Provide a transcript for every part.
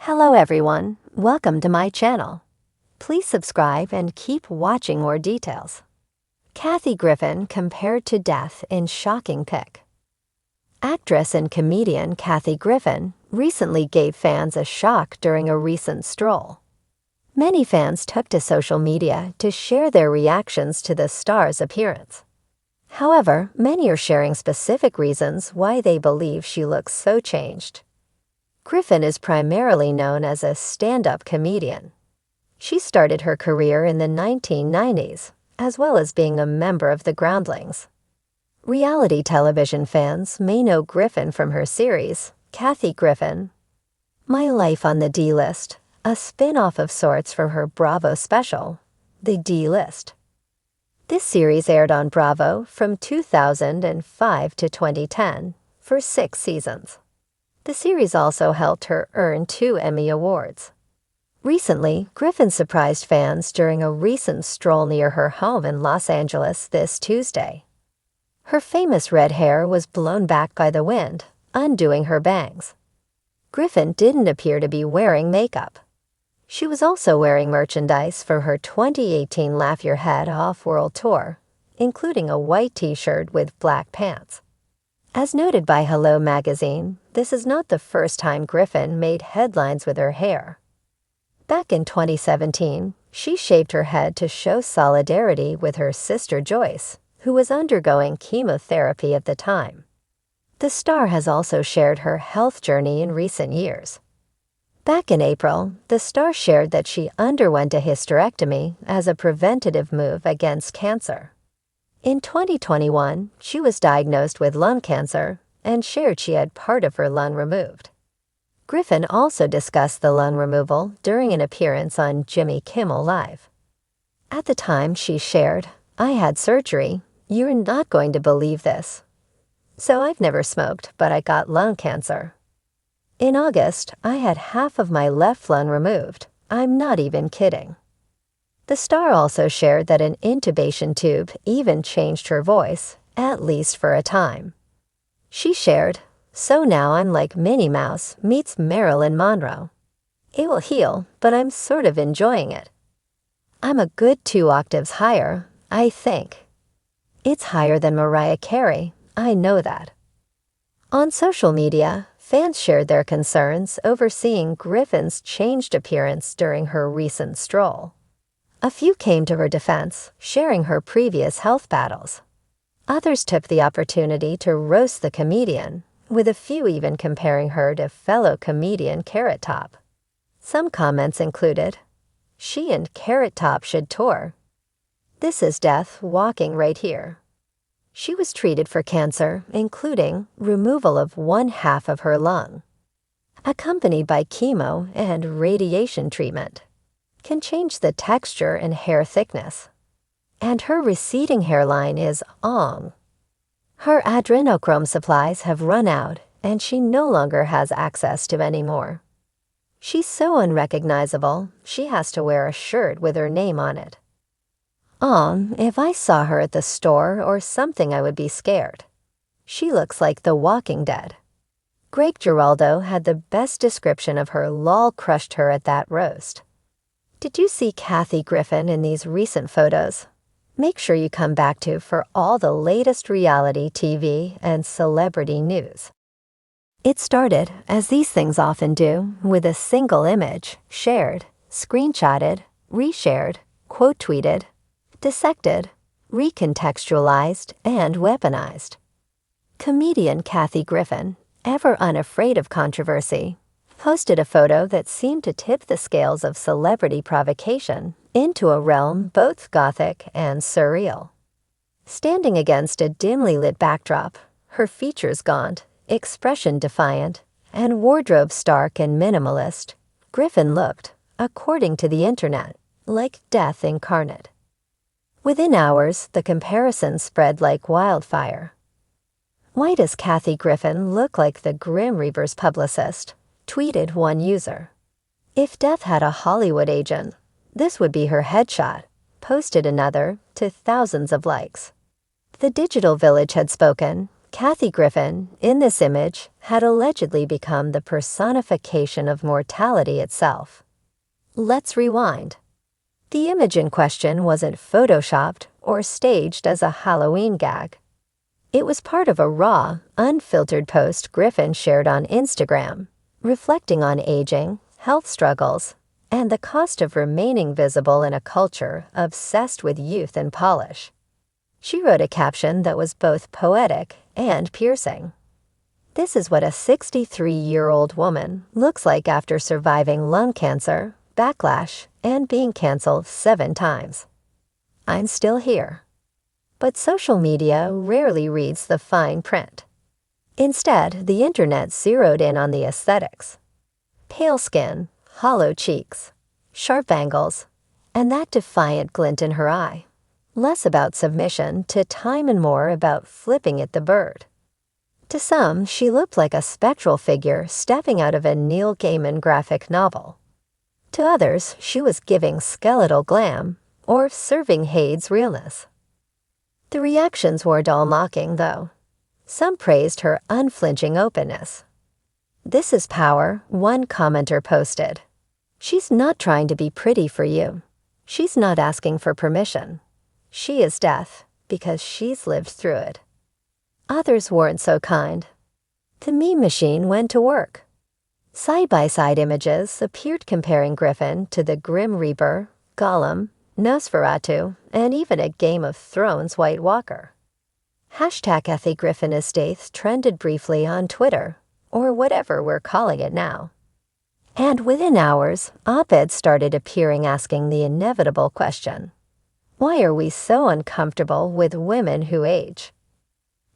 Hello everyone, welcome to my channel. Please subscribe and keep watching more details. Kathy Griffin compared to death in shocking pic. Actress and comedian Kathy Griffin recently gave fans a shock during a recent stroll. Many fans took to social media to share their reactions to the star's appearance. However, many are sharing specific reasons why they believe she looks so changed. Griffin is primarily known as a stand-up comedian. She started her career in the 1990s, as well as being a member of the Groundlings. Reality television fans may know Griffin from her series, Kathy Griffin, My Life on the D-List, a spin-off of sorts from her Bravo special, The D-List. This series aired on Bravo from 2005 to 2010 for 6 seasons. The series also helped her earn 2 Emmy Awards. Recently, Griffin surprised fans during a recent stroll near her home in Los Angeles this Tuesday. Her famous red hair was blown back by the wind, undoing her bangs. Griffin didn't appear to be wearing makeup. She was also wearing merchandise from her 2018 Laugh Your Head Off World Tour, including a white t-shirt with black pants. As noted by Hello magazine, this is not the first time Griffin made headlines with her hair. Back in 2017, she shaved her head to show solidarity with her sister Joyce, who was undergoing chemotherapy at the time. The star has also shared her health journey in recent years. Back in April, the star shared that she underwent a hysterectomy as a preventative move against cancer. In 2021, she was diagnosed with lung cancer and shared she had part of her lung removed. Griffin also discussed the lung removal during an appearance on Jimmy Kimmel Live. At the time, she shared, "I had surgery. You're not going to believe this. So I've never smoked, but I got lung cancer. In August, I had half of my left lung removed. I'm not even kidding." The star also shared that an intubation tube even changed her voice, at least for a time. She shared, "So now I'm like Minnie Mouse meets Marilyn Monroe. It will heal, but I'm sort of enjoying it. I'm a good 2 octaves higher, I think. It's higher than Mariah Carey, I know that." On social media, fans shared their concerns over seeing Griffin's changed appearance during her recent stroll. A few came to her defense, sharing her previous health battles. Others took the opportunity to roast the comedian, with a few even comparing her to fellow comedian Carrot Top. Some comments included, "She and Carrot Top should tour. This is death walking right here." She was treated for cancer, including removal of 1/2 of her lung, accompanied by chemo and radiation treatment. Can change the texture and hair thickness. And her receding hairline is on. Her adrenochrome supplies have run out, and she no longer has access to any more. She's so unrecognizable, she has to wear a shirt with her name on it. If I saw her at the store or something, I would be scared. She looks like The Walking Dead. Greg Giraldo had the best description of her lol crushed her at that roast. Did you see Kathy Griffin in these recent photos? Make sure you come back to for all the latest reality TV and celebrity news. It started, as these things often do, with a single image, shared, screenshotted, reshared, quote tweeted, dissected, recontextualized, and weaponized. Comedian Kathy Griffin, ever unafraid of controversy, posted a photo that seemed to tip the scales of celebrity provocation into a realm both gothic and surreal. Standing against a dimly lit backdrop, her features gaunt, expression defiant, and wardrobe stark and minimalist, Griffin looked, according to the internet, like death incarnate. Within hours, the comparison spread like wildfire. "Why does Kathy Griffin look like the Grim Reaper's publicist?" tweeted one user. "If death had a Hollywood agent, this would be her headshot," posted another, to thousands of likes. The Digital Village had spoken, Kathy Griffin, in this image, had allegedly become the personification of mortality itself. Let's rewind. The image in question wasn't photoshopped or staged as a Halloween gag. It was part of a raw, unfiltered post Griffin shared on Instagram, reflecting on aging, health struggles, and the cost of remaining visible in a culture obsessed with youth and polish. She wrote a caption that was both poetic and piercing. "This is what a 63-year-old woman looks like after surviving lung cancer, backlash, and being canceled 7 times. I'm still here." But social media rarely reads the fine print. Instead, the internet zeroed in on the aesthetics. Pale skin, hollow cheeks, sharp angles, and that defiant glint in her eye. Less about submission to time and more about flipping it the bird. To some, she looked like a spectral figure stepping out of a Neil Gaiman graphic novel. To others, she was giving skeletal glam or serving Hade's realness. The reactions weren't all mocking, though. Some praised her unflinching openness. "This is power," one commenter posted. "She's not trying to be pretty for you. She's not asking for permission. She is death because she's lived through it." Others weren't so kind. The meme machine went to work. Side-by-side images appeared comparing Griffin to the Grim Reaper, Gollum, Nosferatu, and even a Game of Thrones White Walker. #KathyGriffinIsDaith trended briefly on Twitter, or whatever we're calling it now. And within hours, op-eds started appearing asking the inevitable question: why are we so uncomfortable with women who age?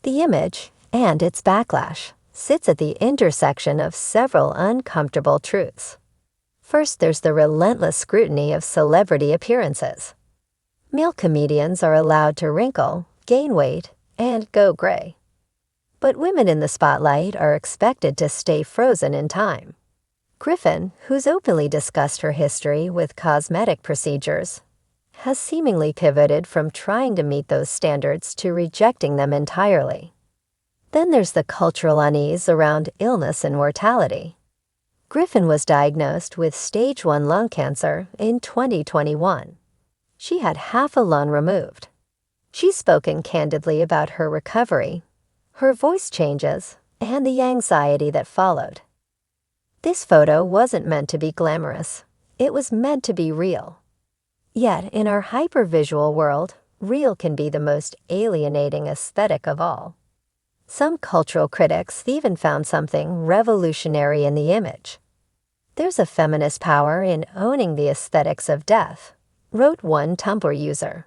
The image, and its backlash, sits at the intersection of several uncomfortable truths. First, there's the relentless scrutiny of celebrity appearances. Male comedians are allowed to wrinkle, gain weight, and go gray. But women in the spotlight are expected to stay frozen in time. Griffin, who's openly discussed her history with cosmetic procedures, has seemingly pivoted from trying to meet those standards to rejecting them entirely. Then there's the cultural unease around illness and mortality. Griffin was diagnosed with stage 1 lung cancer in 2021. She had half a lung removed. She's spoken candidly about her recovery, her voice changes, and the anxiety that followed. This photo wasn't meant to be glamorous. It was meant to be real. Yet, in our hypervisual world, real can be the most alienating aesthetic of all. Some cultural critics even found something revolutionary in the image. "There's a feminist power in owning the aesthetics of death," wrote one Tumblr user.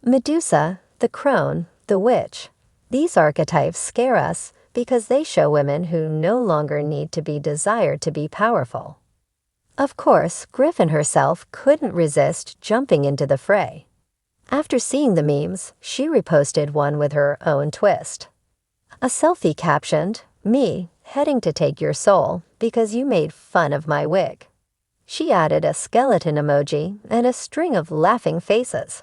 Medusa, the crone, the witch, these archetypes scare us because they show women who no longer need to be desired to be powerful. Of course, Griffin herself couldn't resist jumping into the fray. After seeing the memes, she reposted one with her own twist. A selfie captioned, "Me, heading to take your soul because you made fun of my wig." She added a skeleton emoji and a string of laughing faces.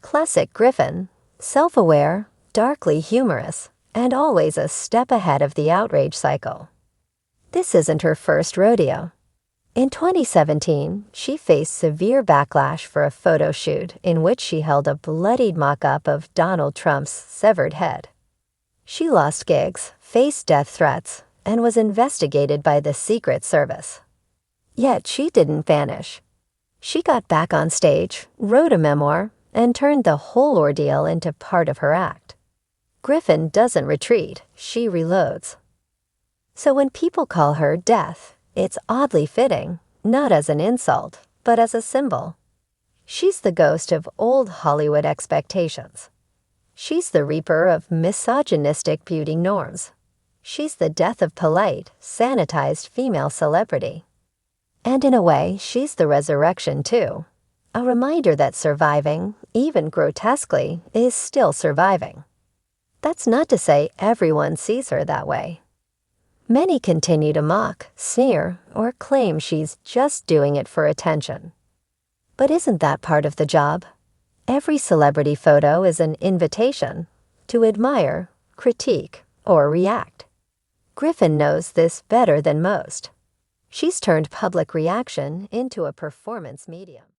Classic Griffin, self-aware, darkly humorous, and always a step ahead of the outrage cycle. This isn't her first rodeo. In 2017, she faced severe backlash for a photo shoot in which she held a bloodied mock-up of Donald Trump's severed head. She lost gigs, faced death threats, and was investigated by the Secret Service. Yet she didn't vanish. She got back on stage, wrote a memoir, and turned the whole ordeal into part of her act. Griffin doesn't retreat, she reloads. So when people call her Death, it's oddly fitting, not as an insult, but as a symbol. She's the ghost of old Hollywood expectations. She's the reaper of misogynistic beauty norms. She's the death of polite, sanitized female celebrity. And in a way, she's the resurrection too. A reminder that surviving, even grotesquely, is still surviving. That's not to say everyone sees her that way. Many continue to mock, sneer, or claim she's just doing it for attention. But isn't that part of the job? Every celebrity photo is an invitation to admire, critique, or react. Griffin knows this better than most. She's turned public reaction into a performance medium.